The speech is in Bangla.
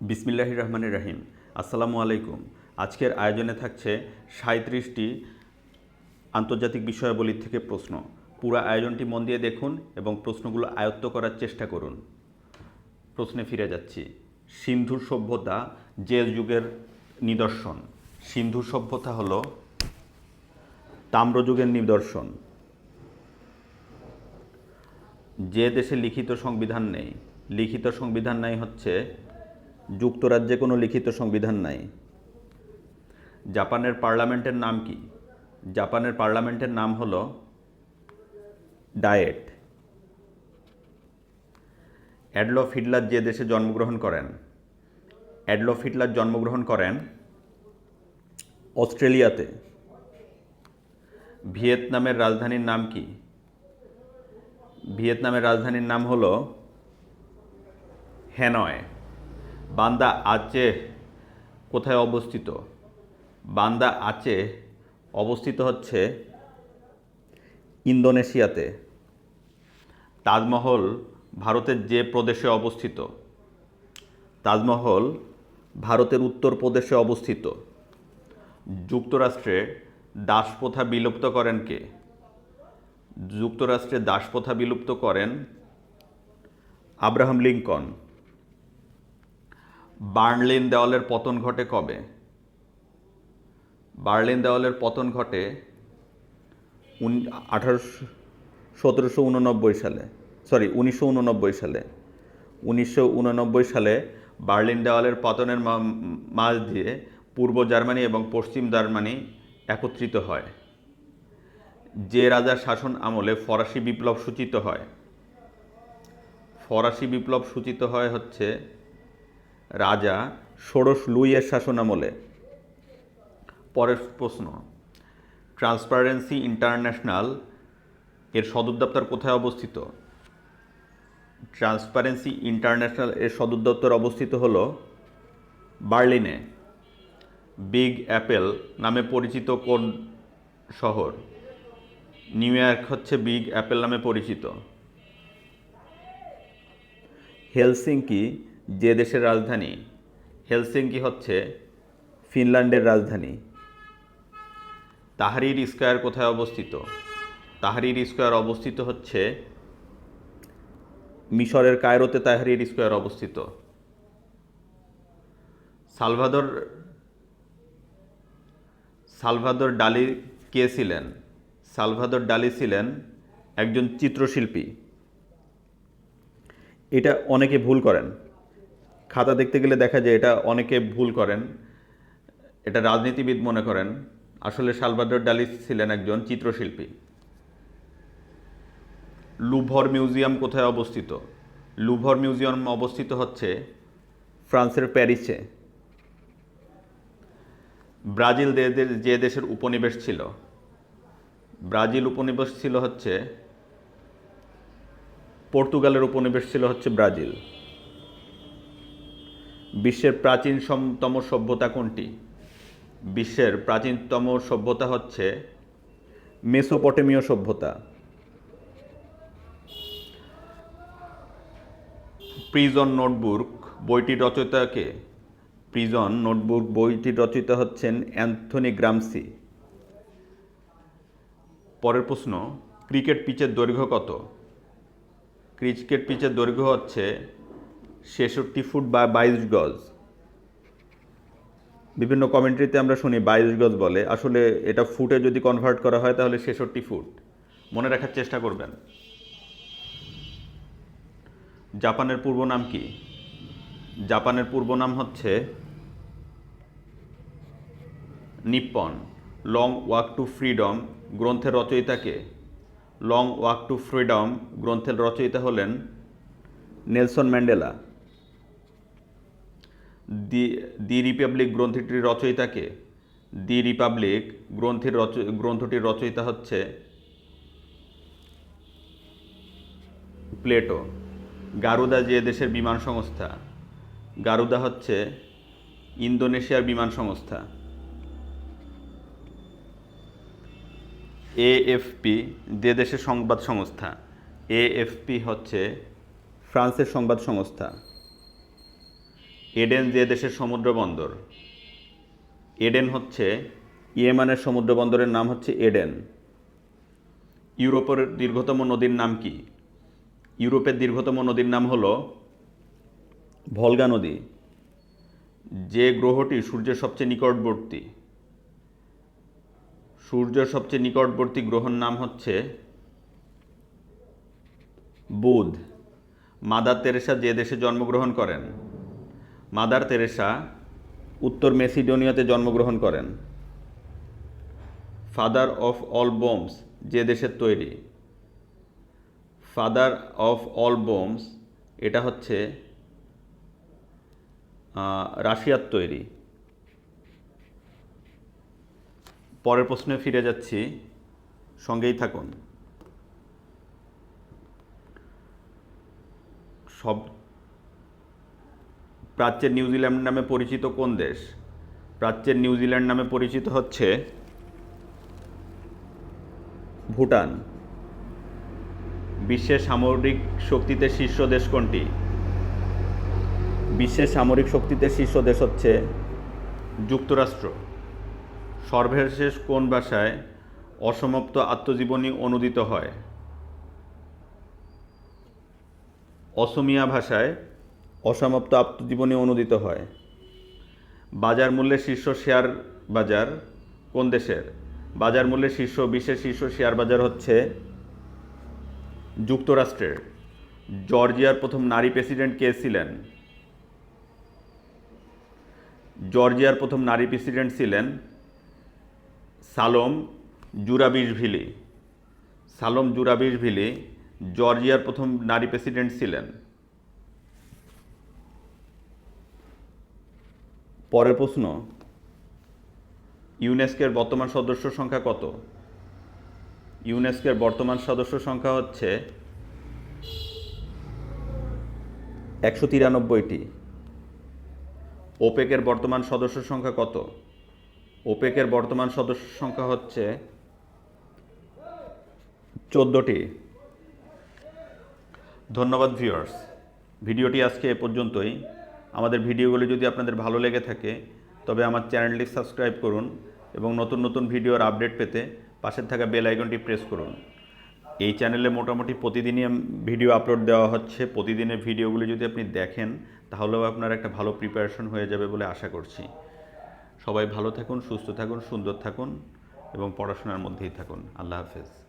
বিসমিল্লাহির রহমানির রহিম। আসসালামু আলাইকুম। আজকের আয়োজনে থাকছে ৩৭টি আন্তর্জাতিক বিষয়াবলী থেকে প্রশ্ন। পুরো আয়োজনটি মন দিয়ে দেখুন এবং প্রশ্নগুলো আয়ত্ত করার চেষ্টা করুন। প্রশ্নে ফিরে যাচ্ছি। সিন্ধু সভ্যতা যে যুগের নিদর্শন? সিন্ধু সভ্যতা হলো তাম্রযুগের নিদর্শন। যে দেশে লিখিত সংবিধান নেই, লিখিত সংবিধান নাই হচ্ছে যুক্তরাজ্যে কোনো লিখিত সংবিধান নাই। জাপানের পার্লামেন্টের নাম কি? জাপানের পার্লামেন্টের নাম হলো ডায়েট। অ্যাডলফ হিটলার যে দেশে জন্মগ্রহণ করেন? অ্যাডলফ হিটলার জন্মগ্রহণ করেন অস্ট্রেলিয়াতে। ভিয়েতনামের রাজধানীর নাম কি? ভিয়েতনামের রাজধানীর নাম হলো হ্যানয়। বান্দা আচেহ কোথায় অবস্থিত? বান্দা আচেহ অবস্থিত হচ্ছে ইন্দোনেশিয়াতে। তাজমহল ভারতের যে প্রদেশে অবস্থিত? তাজমহল ভারতের উত্তরপ্রদেশে অবস্থিত। যুক্তরাষ্ট্রে দাসপ্রথা বিলুপ্ত করেন কে? যুক্তরাষ্ট্রে দাসপ্রথা বিলুপ্ত করেন আব্রাহাম লিঙ্কন। বার্লিন দেওয়ালের পতন ঘটে কবে? বার্লিন দেওয়ালের পতন ঘটে 1989 সালে। 1989 সালে বার্লিন দেওয়ালের পতনের মাঝ দিয়ে পূর্ব জার্মানি এবং পশ্চিম জার্মানি একত্রিত হয়। যে রাজার শাসন আমলে ফরাসি বিপ্লব সূচিত হয়? ফরাসি বিপ্লব সূচিত হয় হচ্ছে রাজা ষোড়শ লুইয়ের শাসন আমলে। পরের প্রশ্ন, ট্রান্সপারেন্সি ইন্টারন্যাশনাল এর সদর দপ্তর কোথায় অবস্থিত? ট্রান্সপারেন্সি ইন্টারন্যাশনাল এর সদর দপ্তর অবস্থিত হলো বার্লিনে। বিগ অ্যাপেল নামে পরিচিত কোন শহর? নিউ ইয়র্ক হচ্ছে বিগ অ্যাপেল নামে পরিচিত। হেলসিঙ্কি যে দেশের রাজধানী? হেলসিঙ্কি হচ্ছে ফিনল্যান্ডের রাজধানী। তাহরির স্কয়ার কোথায় অবস্থিত? তাহরির স্কয়ার অবস্থিত হচ্ছে মিশরের কায়রোতে। তাহরির স্কয়ার অবস্থিত। সালভাদর ডালি কে ছিলেন? সালভাদর ডালি ছিলেন একজন চিত্রশিল্পী। এটা অনেকে ভুল করেন, খাতা দেখতে গেলে দেখা যায় এটা অনেকে ভুল করেন, এটা রাজনীতিবিদ মনে করেন। আসলে সালভাদর ডালি ছিলেন একজন চিত্রশিল্পী। লুভর মিউজিয়াম কোথায় অবস্থিত? লুভর মিউজিয়াম অবস্থিত হচ্ছে ফ্রান্সের প্যারিসে। ব্রাজিল যে দেশের উপনিবেশ ছিল? ব্রাজিল উপনিবেশ ছিল হচ্ছে পর্তুগালের উপনিবেশ ছিল হচ্ছে ব্রাজিল। বিশ্বের প্রাচীনতম সভ্যতা কোনটি? বিশ্বের প্রাচীনতম সভ্যতা হচ্ছে মেসোপটেমীয় সভ্যতা। প্রিজন নোটবুক বইটির রচয়িতা কে? প্রিজন নোটবুক বইটির রচয়িতা হচ্ছেন অ্যান্থনি গ্রামসি। পরের প্রশ্ন, ক্রিকেট পিচের দৈর্ঘ্য কত? ক্রিকেট পিচের দৈর্ঘ্য হচ্ছে 66 ফুট বা 22 গজ। বিভিন্ন কমেন্ট্রিতে আমরা শুনি 22 গজ বলে, আসলে এটা ফুটে যদি কনভার্ট করা হয় তাহলে 66 ফুট। মনে রাখার চেষ্টা করবেন। জাপানের পূর্ব নাম কি? জাপানের পূর্ব নাম হচ্ছে Nippon. Long walk two freedom গ্রন্থের রচয়িতা কে? লং ওয়াক টু ফ্রিডম গ্রন্থের রচয়িতা হলেন নেলসন ম্যান্ডেলা। দি রিপাবলিক গ্রন্থটির রচয়িতা কে? দি রিপাবলিক গ্রন্থটির রচয়িতা হচ্ছে প্লেটো। গারুদা যে দেশের বিমান সংস্থা? গারুদা হচ্ছে ইন্দোনেশিয়ার বিমান সংস্থা। এএফপি যে দেশের সংবাদ সংস্থা? এএফপি হচ্ছে ফ্রান্সের সংবাদ সংস্থা। এডেন যে দেশের সমুদ্র বন্দর? এডেন হচ্ছে ইয়েমানের সমুদ্র বন্দরের নাম হচ্ছে এডেন। ইউরোপের দীর্ঘতম নদীর নাম কি? ইউরোপের দীর্ঘতম নদীর নাম হলো ভলগা নদী। যে গ্রহটি সূর্যের সবচেয়ে নিকটবর্তী? সূর্যের সবচেয়ে নিকটবর্তী গ্রহর নাম হচ্ছে বুধ। মাদার তেরেসা যে দেশে জন্মগ্রহণ করেন? মাদার তেরেসা উত্তর মেসিডোনিয়াতে জন্মগ্রহণ করেন। ফাদার অফ অল বোমস যে দেশের তৈরি? ফাদার অফ অল বোমস এটা হচ্ছে রাশিয়ার তৈরি। পরের প্রশ্নে ফিরে যাচ্ছি, সঙ্গেই থাকুন। সব প্রাচ্যের নিউজিল্যান্ড নামে পরিচিত কোন দেশ? প্রাচ্যের নিউজিল্যান্ড নামে পরিচিত হচ্ছে ভুটান। বিশ্বের সামরিক শক্তিতে শীর্ষ দেশ কোনটি? বিশ্বের সামরিক শক্তিতে শীর্ষ দেশ হচ্ছে যুক্তরাষ্ট্র। সর্বশেষ কোন ভাষায় অসমাপ্ত আত্মজীবনী অনূদিত হয়? অসমীয়া ভাষায় অসমাপ্ত আত্মজীবনী অনূদিত হয়। বাজার মূল্যে শীর্ষ শেয়ার বাজার কোন দেশের? বাজার মূল্যে বিশ্বের শীর্ষ শেয়ার বাজার হচ্ছে যুক্তরাষ্ট্রের। জর্জিয়ার প্রথম নারী প্রেসিডেন্ট কে ছিলেন? জর্জিয়ার প্রথম নারী প্রেসিডেন্ট ছিলেন সালোম জুরাবিশভিলি। সালোম জুরাবিশভিলি জর্জিয়ার প্রথম নারী প্রেসিডেন্ট ছিলেন। পরের প্রশ্ন, ইউনেস্কোর বর্তমান সদস্য সংখ্যা কত? ইউনেস্কোর বর্তমান সদস্য সংখ্যা হচ্ছে 193টি। ওপেকের বর্তমান সদস্য সংখ্যা কত? ওপেকের বর্তমান সদস্য সংখ্যা হচ্ছে 14টি। ধন্যবাদ ভিউয়ার্স, ভিডিওটি আজকে এ পর্যন্তই। আমাদের ভিডিওগুলি যদি আপনাদের ভালো লেগে থাকে তবে আমার চ্যানেলটি সাবস্ক্রাইব করুন এবং নতুন নতুন ভিডিওর আপডেট পেতে পাশে থাকা বেল আইকনটি প্রেস করুন। এই চ্যানেলে মোটামুটি প্রতিদিনই ভিডিও আপলোড দেওয়া হচ্ছে। প্রতিদিনের ভিডিওগুলি যদি আপনি দেখেন তাহলেও আপনার একটা ভালো প্রিপারেশন হয়ে যাবে বলে আশা করছি। সবাই ভালো থাকুন, সুস্থ থাকুন, সুন্দর থাকুন এবং পড়াশোনার মধ্যেই থাকুন। আল্লাহ হাফেজ।